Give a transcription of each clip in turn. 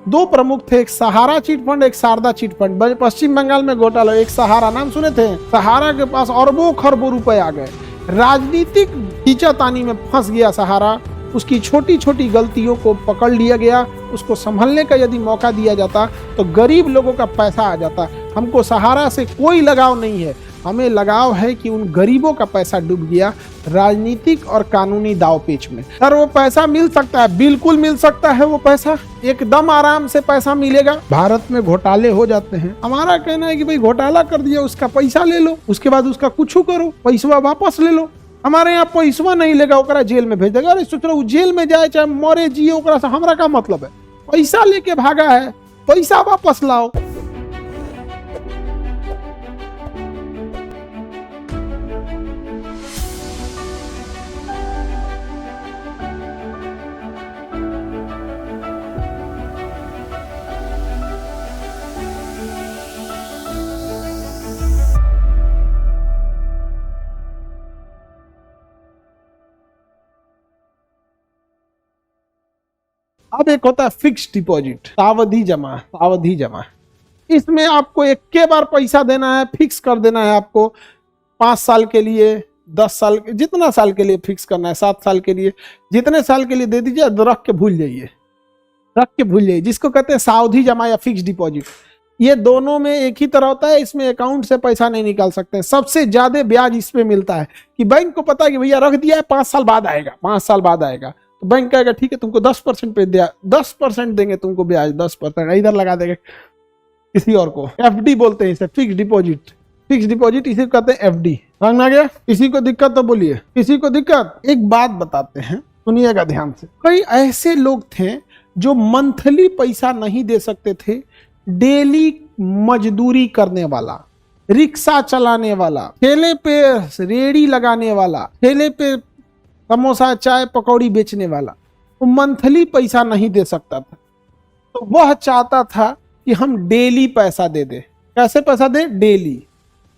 दो प्रमुख थे, एक सहारा चिट फंड, एक शारदा चिट फंड। पश्चिम बंगाल में घोटाला, एक सहारा, नाम सुने थे? सहारा के पास अरबों खरबों रुपए आ गए। राजनीतिक खींचातानी में फंस गया सहारा। उसकी छोटी छोटी गलतियों को पकड़ लिया गया। उसको संभलने का यदि मौका दिया जाता तो गरीब लोगों का पैसा आ जाता। हमको सहारा से कोई लगाव नहीं है, हमें लगाव है कि उन गरीबों का पैसा डूब गया राजनीतिक और कानूनी दावपेच में। सर वो पैसा मिल सकता है, बिल्कुल मिल सकता है, वो पैसा एकदम आराम से पैसा मिलेगा। भारत में घोटाले हो जाते हैं, हमारा कहना है कि भाई घोटाला कर दिया, उसका पैसा ले लो, उसके बाद उसका कुछ करो, पैसा वापस ले लो। हमारे यहाँ पैसा नहीं लेगा, ओकरा जेल में भेज देगा। अरे सोच रहा जेल में जाए चाहे मरे जिए, ओकरा से हमरा का मतलब है? पैसा लेके भागा है, पैसा वापस लाओ। अब एक होता है फिक्स डिपॉजिट, सावधि जमा। सावधि जमा, इसमें आपको एक के बार पैसा देना है, फिक्स कर देना है आपको। 5 साल के लिए, 10 साल, जितना साल के लिए फिक्स करना है, 7 साल के लिए, जितने साल के लिए दे दीजिए, रख के भूल जाइए, रख के भूल जाइए, जिसको कहते हैं सावधि जमा या फिक्स डिपॉजिट। ये दोनों में एक ही तरह होता है, इसमें अकाउंट से पैसा नहीं निकाल सकते। सबसे ज्यादा ब्याज इसमें मिलता है कि बैंक को पता है कि भैया रख दिया है, 5 साल बाद आएगा, 5 साल बाद आएगा, तो बैंक कहेगा ठीक है तुमको 10% पे दिया, 10% देंगे तुमको ब्याज, 10% इधर लगा देंगे किसी और को। एफडी बोलते हैं इसे, फिक्स डिपॉजिट। फिक्स डिपॉजिट इसे कहते हैं एफडी। समझ में आ गया? किसी को दिक्कत तो बोलिए, किसी को दिक्कत? एक बात बताते हैं, सुनिएगा ध्यान से। कई ऐसे लोग थे जो मंथली पैसा नहीं दे सकते थे। डेली मजदूरी करने वाला, रिक्शा चलाने वाला, ठेले पे रेड़ी लगाने वाला, ठेले पे समोसा चाय पकौड़ी बेचने वाला, वो मंथली पैसा नहीं दे सकता था। तो वह चाहता था कि हम डेली पैसा दे दे। कैसे पैसा दे? डेली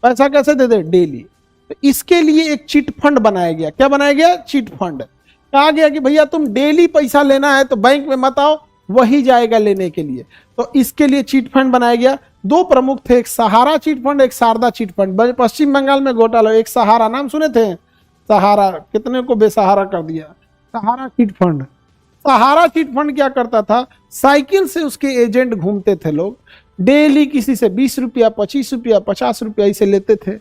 पैसा कैसे दे दे? डेली। तो इसके लिए एक चिट फंड बनाया गया। क्या बनाया गया? Chit fund. कहा गया कि भैया तुम डेली पैसा लेना है तो बैंक में मत आओ, वही जाएगा लेने के लिए। तो इसके लिए चिट फंड बनाया गया। दो प्रमुख थे, एक सहारा चिट फंड, एक शारदा चिट फंड। पश्चिम बंगाल में घोटाला, एक सहारा, नाम सुने थे? सहारा, कितने को बेसहारा कर दिया। सहारा चिट फंड। सहारा चिट फंड क्या करता था? साइकिल से उसके एजेंट घूमते थे लोग, डेली किसी से 20 रुपया, 25 रुपया, 50 रुपया ऐसे लेते थे,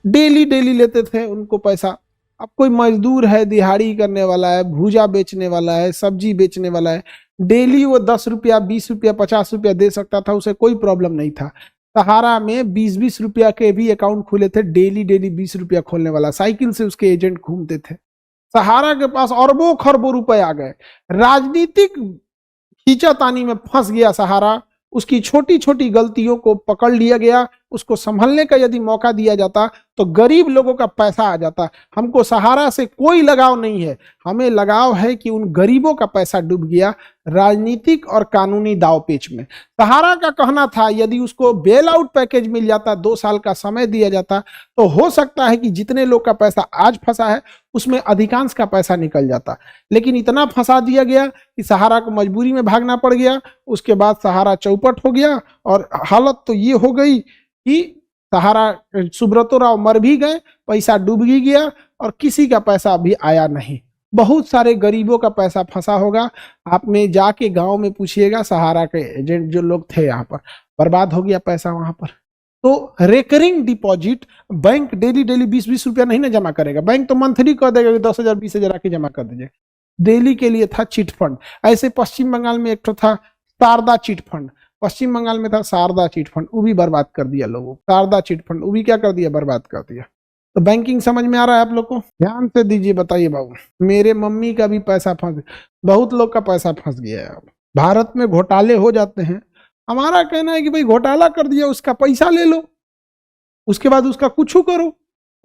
डेली डेली लेते थे उनको पैसा। अब कोई मजदूर है, दिहाड़ी करने वाला है, भूजा बेचने वाला है, सब्जी बेचने वाला है, डेली वो 10 रुपया, 20 रुपया, 50 रुपया दे सकता था, उसे कोई प्रॉब्लम नहीं था। सहारा में 20-20 रुपया के भी अकाउंट खुले थे, डेली डेली 20 रुपया खोलने वाला, साइकिल से उसके एजेंट घूमते थे। सहारा के पास अरबों खरबों रुपए आ गए। राजनीतिक खींचातानी में फंस गया सहारा। उसकी छोटी छोटी गलतियों को पकड़ लिया गया। उसको संभलने का यदि मौका दिया जाता तो गरीब लोगों का पैसा आ जाता। हमको सहारा से कोई लगाव नहीं है, हमें लगाव है कि उन गरीबों का पैसा डूब गया राजनीतिक और कानूनी दावपेच में। सहारा का कहना था यदि उसको बेल आउट पैकेज मिल जाता, 2 साल का समय दिया जाता, तो हो सकता है कि जितने लोग का पैसा आज फंसा है उसमें अधिकांश का पैसा निकल जाता। लेकिन इतना फंसा दिया गया कि सहारा को मजबूरी में भागना पड़ गया। उसके बाद सहारा चौपट हो गया और हालत तो ये हो गई कि सहारा, सुब्रतो राव मर भी गए, पैसा डूब ही गया और किसी का पैसा अभी आया नहीं। बहुत सारे गरीबों का पैसा फंसा होगा। आप में जाके गांव में पूछिएगा, सहारा के एजेंट जो लोग थे यहाँ पर, बर्बाद हो गया पैसा वहां पर। तो recurring deposit, bank daily daily 20-20 रुपया नहीं ना जमा करेगा, बैंक तो मंथली कर देगा कि 10,000 20,000 आके जमा कर दीजिए। डेली के लिए था चिट फंड। ऐसे पश्चिम बंगाल में एक तो था शारदा चिट फंड। पश्चिम बंगाल में था शारदा चिट फंड, वो भी बर्बाद कर दिया लोगों। शारदा चिट फंड वो भी क्या कर दिया? बर्बाद कर दिया। तो बैंकिंग समझ में आ रहा है आप लोग को? ध्यान से दीजिए, बताइए बाबू। मेरे मम्मी का भी पैसा फंस, बहुत लोग का पैसा फंस गया है। अब भारत में घोटाले हो जाते हैं, हमारा कहना है कि भाई घोटाला कर दिया, उसका पैसा ले लो, उसके बाद उसका कुछ करो,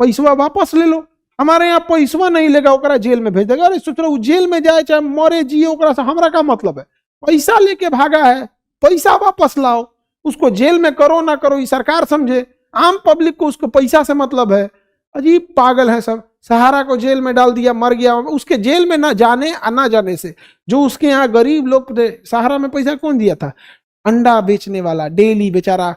पैसा वापस ले लो। हमारे यहाँ पैसा नहीं लेगा, ओकरा जेल में भेज देगा। अरे सोच रहा जेल में जाए चाहे मरे जिए, ओकरा से हमरा का मतलब है? पैसा लेके भागा है, पैसा वापस लाओ। उसको जेल में करो ना करो ये सरकार समझे, आम पब्लिक को उसको पैसा से मतलब है। अजीब पागल है सब। सहारा को जेल में डाल दिया, मर गया। उसके जेल में ना जाने से जो उसके यहाँ गरीब लोग थे, सहारा में पैसा कौन दिया था? अंडा बेचने वाला, डेली बेचारा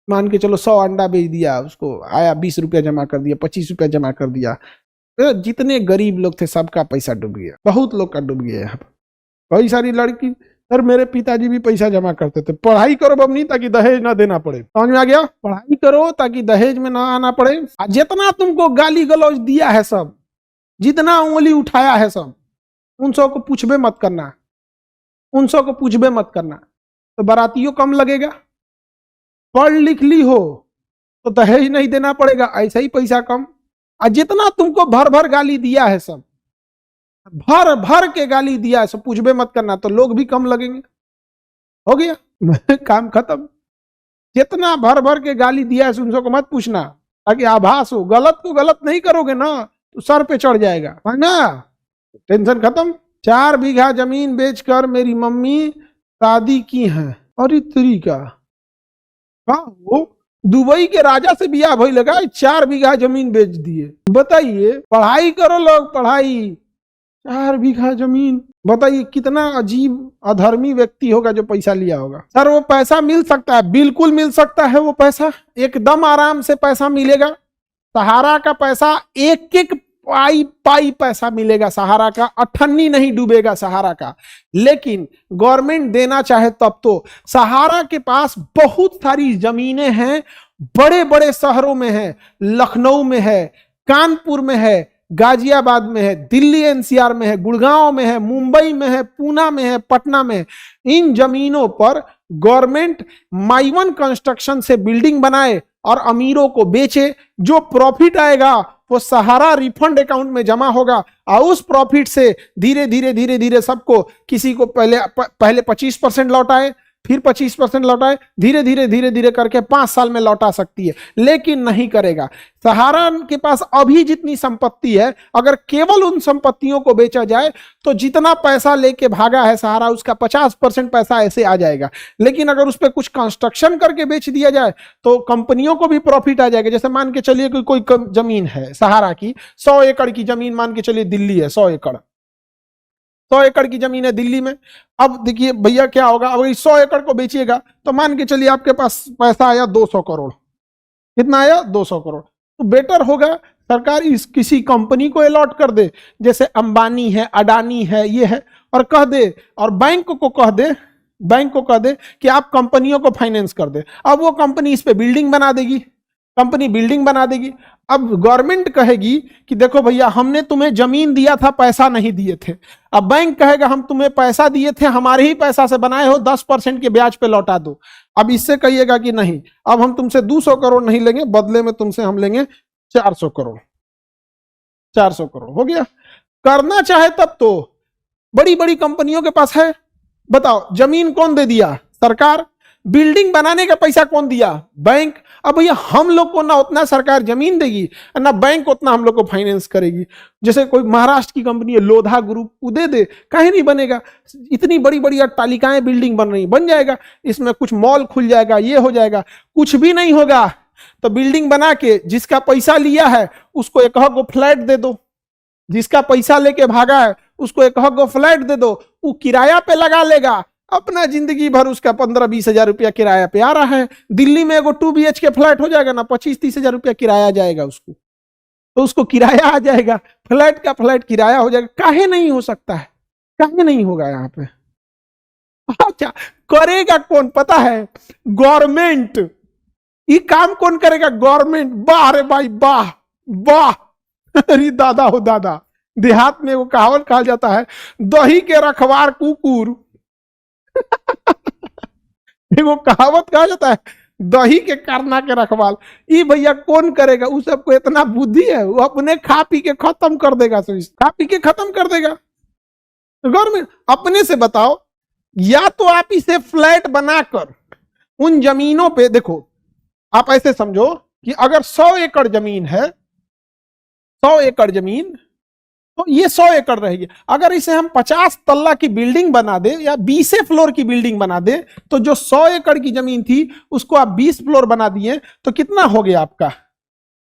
मान के चलो 100 अंडा बेच दिया, उसको आया 20 रुपया जमा कर दिया, 25 रुपया जमा कर दिया। तो जितने गरीब लोग थे सबका पैसा डूब गया, बहुत लोग का डूब गया यहाँ पर। कई सारी लड़की, सर मेरे पिताजी भी पैसा जमा करते थे, पढ़ाई करो बबनी ताकि दहेज ना देना पड़े। समझ में आ गया? पढ़ाई करो ताकि दहेज में ना आना पड़े। जितना तुमको गाली गलौज दिया है सब, जितना उंगली उठाया है सब, उन सबको पूछबे मत करना, उन सबको पूछबे मत करना, तो बारातियों कम लगेगा। पढ़ लिख ली हो तो दहेज नहीं देना पड़ेगा, ऐसा ही पैसा कम। और जितना तुमको भर भर गाली दिया है सब, भर भर के गाली दिया है सब, पूछबे मत करना, तो लोग भी कम लगेंगे। हो गया काम खत्म। जितना भर भर के गाली दिया है उन सबको मत पूछना, ताकि आभास हो। गलत को गलत नहीं करोगे ना तो सर पे चढ़ जाएगा, है ना? टेंशन खत्म। 4 बीघा जमीन बेचकर मेरी मम्मी शादी की है। अरे तरीका, हाँ वो दुबई के राजा से बियाह भई लगा, 4 बीघा जमीन बेच दिए। बताइए, पढ़ाई करो लोग, पढ़ाई, 4 बीघा जमीन। बताइए कितना अजीब अधर्मी व्यक्ति होगा जो पैसा लिया होगा। सर वो पैसा मिल सकता है, बिल्कुल मिल सकता है, वो पैसा एकदम आराम से पैसा मिलेगा। सहारा का पैसा एक एक पाई पाई पैसा मिलेगा सहारा का, अठन्नी नहीं डूबेगा सहारा का। लेकिन गवर्नमेंट देना चाहे तब तो। सहारा के पास बहुत सारी जमीनें हैं, बड़े बड़े शहरों में है, लखनऊ में है, कानपुर में है, गाजियाबाद में है, दिल्ली एनसीआर में है, गुड़गांव में है, मुंबई में है, पूना में है, पटना में है। इन जमीनों पर गवर्नमेंट माइवन कंस्ट्रक्शन से बिल्डिंग बनाए और अमीरों को बेचे। जो प्रॉफिट आएगा वो सहारा रिफंड अकाउंट में जमा होगा और उस प्रॉफिट से धीरे धीरे धीरे धीरे सबको, किसी को पहले 25% लौटाए, फिर 25% लौटाए, धीरे धीरे धीरे धीरे करके 5 साल में लौटा सकती है। लेकिन नहीं करेगा। सहारा के पास अभी जितनी संपत्ति है, अगर केवल उन संपत्तियों को बेचा जाए तो जितना पैसा लेके भागा है सहारा, उसका 50% पैसा ऐसे आ जाएगा। लेकिन अगर उस पर कुछ कंस्ट्रक्शन करके बेच दिया जाए तो कंपनियों को भी प्रॉफिट आ जाएगा। जैसे मान के चलिए कि कोई जमीन है सहारा की, 100 एकड़ की जमीन मान के चलिए दिल्ली है, 100 एकड़ की जमीन है दिल्ली में। अब देखिए भैया क्या होगा, अगर 100 एकड़ को बेचिएगा तो मान के चलिए आपके पास पैसा आया 200 करोड़। कितना आया? 200 करोड़। तो बेटर होगा सरकार इस किसी कंपनी को अलॉट कर दे, जैसे अंबानी है, अडानी है, ये है, और कह दे, और बैंक को कह दे कि आप कंपनियों को फाइनेंस कर दे। अब वो कंपनी इस पे बिल्डिंग बना देगी। अब गवर्नमेंट कहेगी कि देखो भैया हमने तुम्हें जमीन दिया था, पैसा नहीं दिए थे। अब बैंक कहेगा हम तुम्हें पैसा दिए थे, हमारे ही पैसा से बनाए हो, 10% के ब्याज पे लौटा दो। अब इससे कहिएगा कि नहीं, अब हम तुमसे 200 करोड़ नहीं लेंगे, बदले में तुमसे हम लेंगे 400 करोड़। 400 करोड़ हो गया। करना चाहे तब तो। बड़ी बड़ी कंपनियों के पास है, बताओ जमीन कौन दे दिया? सरकार। बिल्डिंग बनाने का पैसा कौन दिया? बैंक। अब भैया हम लोग को ना उतना सरकार जमीन देगी, ना बैंक उतना हम लोग को फाइनेंस करेगी। जैसे कोई महाराष्ट्र की कंपनी है लोधा ग्रुप, वो दे दे, काहे नहीं बनेगा? इतनी बड़ी बड़ी अट्टालिकाएं बिल्डिंग बन रही, बन जाएगा, इसमें कुछ मॉल खुल जाएगा, ये हो जाएगा। कुछ भी नहीं होगा तो बिल्डिंग बना के जिसका पैसा लिया है उसको एक गो फ्लैट दे दो, जिसका पैसा लेके भागा है उसको एक गो फ्लैट दे दो, वो किराया पे लगा लेगा, अपना जिंदगी भर उसका 15-20 हजार रुपया किराया पे आ रहा है। दिल्ली में एगो 2 BHK फ्लैट हो जाएगा ना, 25-30 हजार रुपया किराया आ जाएगा उसको, तो उसको किराया आ जाएगा, फ्लैट का फ्लैट किराया हो जाएगा। काहे नहीं हो सकता है? काहे नहीं होगा यहाँ पे? अच्छा, करेगा कौन पता है? गवर्नमेंट। ये काम कौन करेगा? गवर्नमेंट। वाह रे भाई, वाह वाह। अरे दादा हो दादा, देहात में वो कहावत कहा जाता है, दही के रखवार कुकुर। वो कहावत कहा जाता है, दही के करना के रखवाल। ये भैया कौन करेगा? उस सबको इतना बुद्धि है, वो अपने खा पी के खत्म कर देगा, खा पी के खत्म कर देगा। गवर्नमेंट अपने से बताओ, या तो आप इसे फ्लैट बनाकर उन जमीनों पे, देखो आप ऐसे समझो कि अगर 100 एकड़ जमीन है, 100 एकड़ जमीन, तो ये 100 एकड़ रहेगी। अगर इसे हम 50 तल्ला की बिल्डिंग बना दे या 20 फ्लोर की बिल्डिंग बना दे, तो जो 100 एकड़ की जमीन थी उसको आप 20 फ्लोर बना दिए, तो कितना हो गया आपका?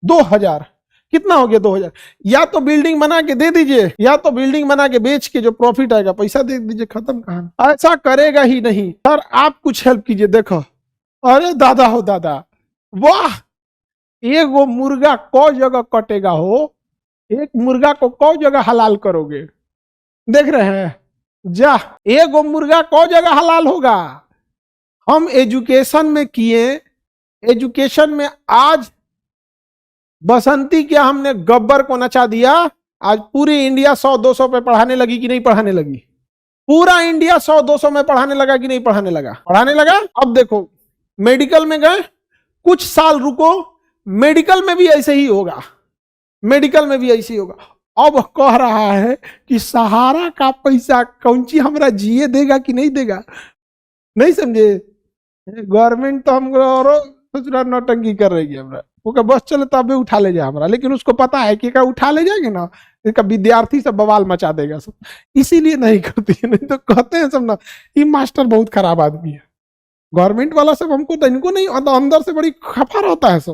2000। कितना हो गया 2000। या तो बिल्डिंग बना के दे दीजिए, या तो बिल्डिंग बना के बेच के जो प्रॉफिट आएगा पैसा दे दीजिए, खत्म कहानी। ऐसा करेगा ही नहीं सर, आप कुछ हेल्प कीजिए। देखो, अरे दादा हो दादा, वाह, एक वो मुर्गा को जगह कटेगा हो, एक मुर्गा को को जगह हलाल करोगे, देख रहे हैं जा, एक वो मुर्गा को जगह हलाल होगा। हम एजुकेशन में किए, एजुकेशन में आज बसंती क्या हमने गब्बर को नचा दिया, आज पूरी इंडिया 100-200 पे पढ़ाने लगी कि नहीं पढ़ाने लगी? पूरा इंडिया 100-200 में पढ़ाने लगा कि नहीं पढ़ाने लगा? पढ़ाने लगा। अब देखो मेडिकल में गए, कुछ साल रुको, मेडिकल में भी ऐसे ही होगा, मेडिकल में भी ऐसे ही होगा। अब कह रहा है कि सहारा का पैसा कौन ची हमरा जिए देगा कि नहीं देगा? नहीं समझे? गवर्नमेंट तो हम नौटंकी कर रही है हमरा, वो बस चले तो अबे उठा ले जाए हमरा, लेकिन उसको पता है कि का उठा ले जाएंगे ना, इसका विद्यार्थी सब बवाल मचा देगा सब, इसीलिए नहीं करती है। नहीं तो कहते हैं सब ना, ये मास्टर बहुत खराब आदमी है। गवर्नमेंट वाला सब हमको तो इनको नहीं, अंदर से बड़ी खफा रहता है सब।